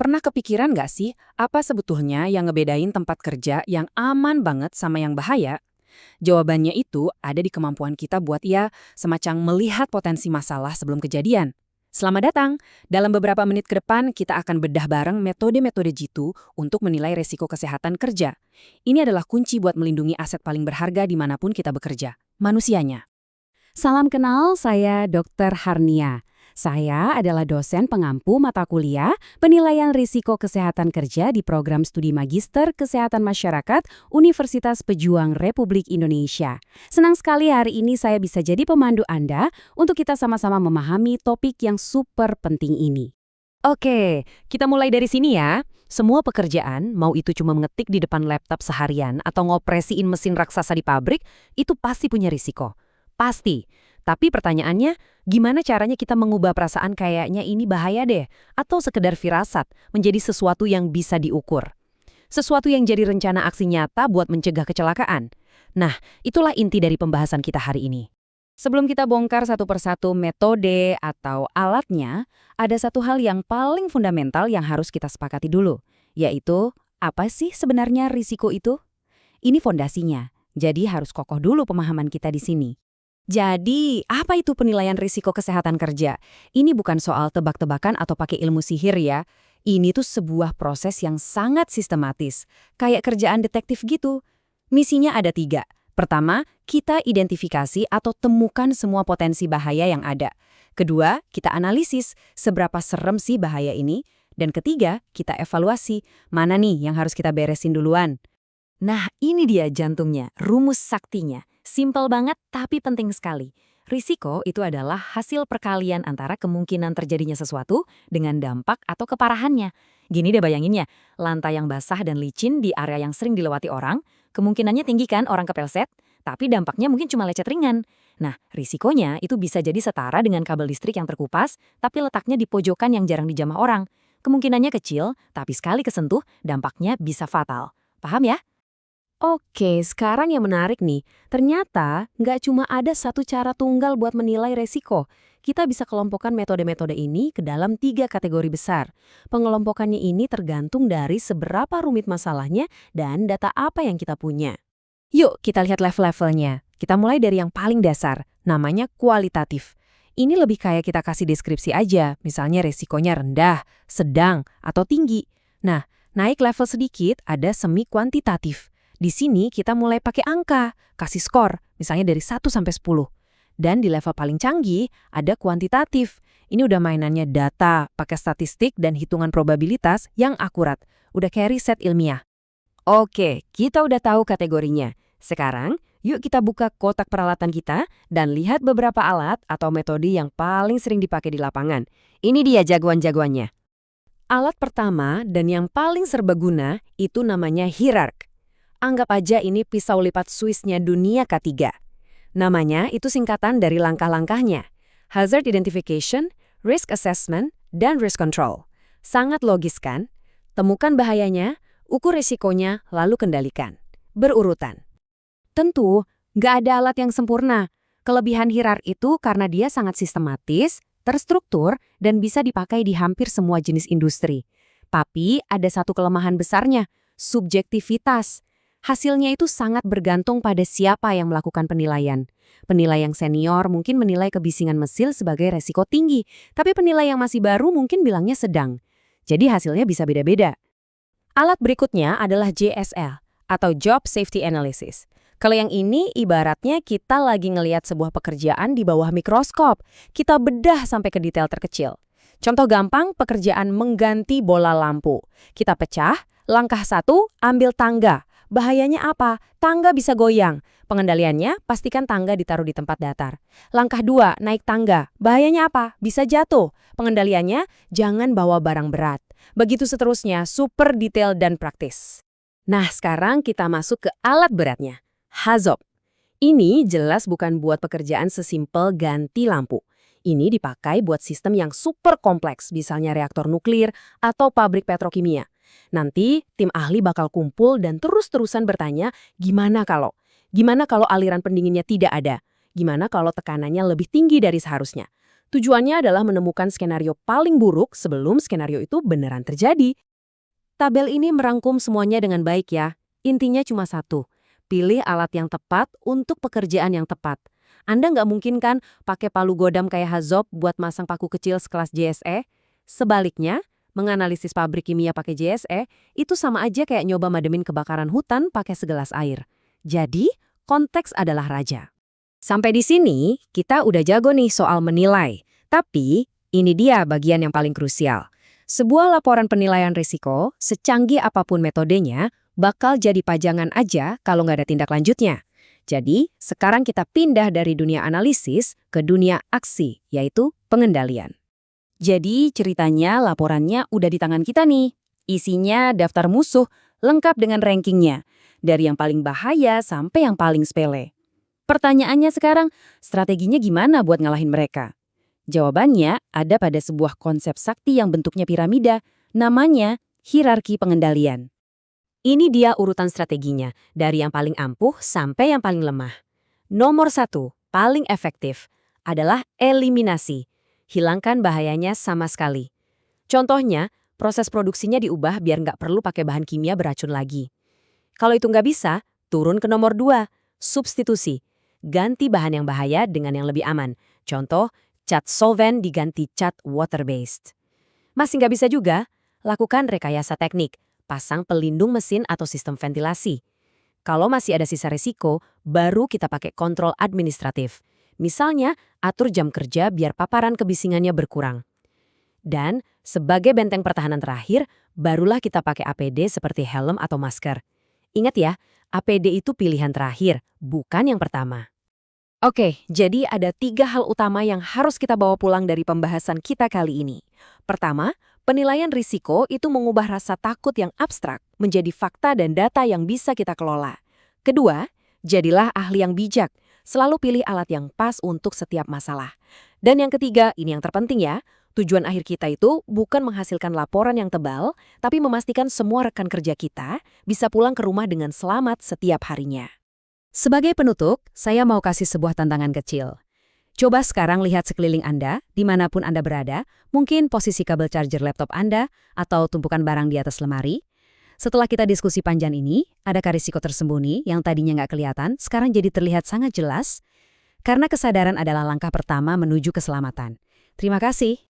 Pernah kepikiran nggak sih, apa sebetulnya yang ngebedain tempat kerja yang aman banget sama yang bahaya? Jawabannya itu ada di kemampuan kita buat semacam melihat potensi masalah sebelum kejadian. Selamat datang! Dalam beberapa menit ke depan, kita akan bedah bareng metode-metode jitu untuk menilai resiko kesehatan kerja. Ini adalah kunci buat melindungi aset paling berharga dimanapun kita bekerja, manusianya. Salam kenal, saya Dr. Harnia. Saya adalah dosen pengampu mata kuliah Penilaian Risiko Kesehatan Kerja di Program Studi Magister Kesehatan Masyarakat Universitas Pejuang Republik Indonesia. Senang sekali hari ini saya bisa jadi pemandu Anda untuk kita sama-sama memahami topik yang super penting ini. Oke, kita mulai dari sini ya. Semua pekerjaan, mau itu cuma mengetik di depan laptop seharian atau ngoperasiin mesin raksasa di pabrik, itu pasti punya risiko. Pasti. Tapi pertanyaannya, gimana caranya kita mengubah perasaan kayaknya ini bahaya deh, atau sekedar firasat menjadi sesuatu yang bisa diukur? Sesuatu yang jadi rencana aksi nyata buat mencegah kecelakaan. Nah, itulah inti dari pembahasan kita hari ini. Sebelum kita bongkar satu persatu metode atau alatnya, ada satu hal yang paling fundamental yang harus kita sepakati dulu, yaitu apa sih sebenarnya risiko itu? Ini fondasinya, jadi harus kokoh dulu pemahaman kita di sini. Jadi, apa itu penilaian risiko kesehatan kerja? Ini bukan soal tebak-tebakan atau pakai ilmu sihir ya. Ini tuh sebuah proses yang sangat sistematis, kayak kerjaan detektif gitu. Misinya ada 3. Pertama, kita identifikasi atau temukan semua potensi bahaya yang ada. Kedua, kita analisis seberapa serem sih bahaya ini. Dan ketiga, kita evaluasi mana nih yang harus kita beresin duluan. Nah, ini dia jantungnya, rumus saktinya. Simpel banget tapi penting sekali. Risiko itu adalah hasil perkalian antara kemungkinan terjadinya sesuatu dengan dampak atau keparahannya. Gini deh bayanginnya, lantai yang basah dan licin di area yang sering dilewati orang, kemungkinannya tinggi kan orang kepelset, tapi dampaknya mungkin cuma lecet ringan. Nah, risikonya itu bisa jadi setara dengan kabel listrik yang terkupas, tapi letaknya di pojokan yang jarang dijamah orang. Kemungkinannya kecil, tapi sekali kesentuh, dampaknya bisa fatal. Paham ya? Oke, sekarang yang menarik nih, ternyata nggak cuma ada satu cara tunggal buat menilai resiko. Kita bisa kelompokkan metode-metode ini ke dalam 3 kategori besar. Pengelompokannya ini tergantung dari seberapa rumit masalahnya dan data apa yang kita punya. Yuk kita lihat level-levelnya. Kita mulai dari yang paling dasar, namanya kualitatif. Ini lebih kayak kita kasih deskripsi aja, misalnya resikonya rendah, sedang, atau tinggi. Nah, naik level sedikit ada semi kuantitatif. Di sini kita mulai pakai angka, kasih skor, misalnya dari 1 sampai 10. Dan di level paling canggih ada kuantitatif. Ini udah mainannya data, pakai statistik dan hitungan probabilitas yang akurat. Udah kayak riset ilmiah. Oke, kita udah tahu kategorinya. Sekarang, yuk kita buka kotak peralatan kita dan lihat beberapa alat atau metode yang paling sering dipakai di lapangan. Ini dia jagoan-jagoannya. Alat pertama dan yang paling serbaguna itu namanya hierark. Anggap aja ini pisau lipat Swiss-nya dunia ketiga. Namanya itu singkatan dari langkah-langkahnya. Hazard Identification, Risk Assessment, dan Risk Control. Sangat logis kan? Temukan bahayanya, ukur risikonya, lalu kendalikan. Berurutan. Tentu, nggak ada alat yang sempurna. Kelebihan hierark itu karena dia sangat sistematis, terstruktur, dan bisa dipakai di hampir semua jenis industri. Tapi ada satu kelemahan besarnya, subjektivitas. Hasilnya itu sangat bergantung pada siapa yang melakukan penilaian. Penilai yang senior mungkin menilai kebisingan mesin sebagai resiko tinggi, tapi penilai yang masih baru mungkin bilangnya sedang. Jadi hasilnya bisa beda-beda. Alat berikutnya adalah JSL, atau Job Safety Analysis. Kalau yang ini ibaratnya kita lagi ngelihat sebuah pekerjaan di bawah mikroskop. Kita bedah sampai ke detail terkecil. Contoh gampang, pekerjaan mengganti bola lampu. Kita pecah, langkah 1, ambil tangga. Bahayanya apa? Tangga bisa goyang. Pengendaliannya, pastikan tangga ditaruh di tempat datar. Langkah 2, naik tangga. Bahayanya apa? Bisa jatuh. Pengendaliannya, jangan bawa barang berat. Begitu seterusnya, super detail dan praktis. Nah, sekarang kita masuk ke alat beratnya. HAZOP. Ini jelas bukan buat pekerjaan sesimpel ganti lampu. Ini dipakai buat sistem yang super kompleks, misalnya reaktor nuklir atau pabrik petrokimia. Nanti, tim ahli bakal kumpul dan terus-terusan bertanya, gimana kalau? Gimana kalau aliran pendinginnya tidak ada? Gimana kalau tekanannya lebih tinggi dari seharusnya? Tujuannya adalah menemukan skenario paling buruk sebelum skenario itu beneran terjadi. Tabel ini merangkum semuanya dengan baik ya. Intinya cuma satu, pilih alat yang tepat untuk pekerjaan yang tepat. Anda nggak mungkin kan pakai palu godam kayak Hazop buat masang paku kecil sekelas JSE? Sebaliknya, menganalisis pabrik kimia pakai JSE itu sama aja kayak nyoba mademin kebakaran hutan pakai segelas air. Jadi, konteks adalah raja. Sampai di sini, kita udah jago nih soal menilai. Tapi, ini dia bagian yang paling krusial. Sebuah laporan penilaian risiko, secanggih apapun metodenya, bakal jadi pajangan aja kalau nggak ada tindak lanjutnya. Jadi, sekarang kita pindah dari dunia analisis ke dunia aksi, yaitu pengendalian. Jadi, ceritanya laporannya udah di tangan kita nih. Isinya daftar musuh, lengkap dengan rankingnya. Dari yang paling bahaya sampai yang paling sepele. Pertanyaannya sekarang, strateginya gimana buat ngalahin mereka? Jawabannya ada pada sebuah konsep sakti yang bentuknya piramida, namanya hierarki pengendalian. Ini dia urutan strateginya, dari yang paling ampuh sampai yang paling lemah. Nomor 1, paling efektif, adalah eliminasi. Hilangkan bahayanya sama sekali. Contohnya, proses produksinya diubah biar nggak perlu pakai bahan kimia beracun lagi. Kalau itu nggak bisa, turun ke nomor 2, substitusi. Ganti bahan yang bahaya dengan yang lebih aman. Contoh, cat solvent diganti cat water-based. Masih nggak bisa juga? Lakukan rekayasa teknik. Pasang pelindung mesin atau sistem ventilasi. Kalau masih ada sisa risiko, baru kita pakai kontrol administratif. Misalnya, atur jam kerja biar paparan kebisingannya berkurang. Dan, sebagai benteng pertahanan terakhir, barulah kita pakai APD seperti helm atau masker. Ingat ya, APD itu pilihan terakhir, bukan yang pertama. Oke, jadi ada 3 hal utama yang harus kita bawa pulang dari pembahasan kita kali ini. Pertama, penilaian risiko itu mengubah rasa takut yang abstrak menjadi fakta dan data yang bisa kita kelola. Kedua, jadilah ahli yang bijak, selalu pilih alat yang pas untuk setiap masalah. Dan yang ketiga, ini yang terpenting ya, tujuan akhir kita itu bukan menghasilkan laporan yang tebal, tapi memastikan semua rekan kerja kita bisa pulang ke rumah dengan selamat setiap harinya. Sebagai penutup, saya mau kasih sebuah tantangan kecil. Coba sekarang lihat sekeliling Anda, dimanapun Anda berada, mungkin posisi kabel charger laptop Anda, atau tumpukan barang di atas lemari. Setelah kita diskusi panjang ini, adakah risiko tersembunyi yang tadinya nggak kelihatan, sekarang jadi terlihat sangat jelas? Karena kesadaran adalah langkah pertama menuju keselamatan. Terima kasih.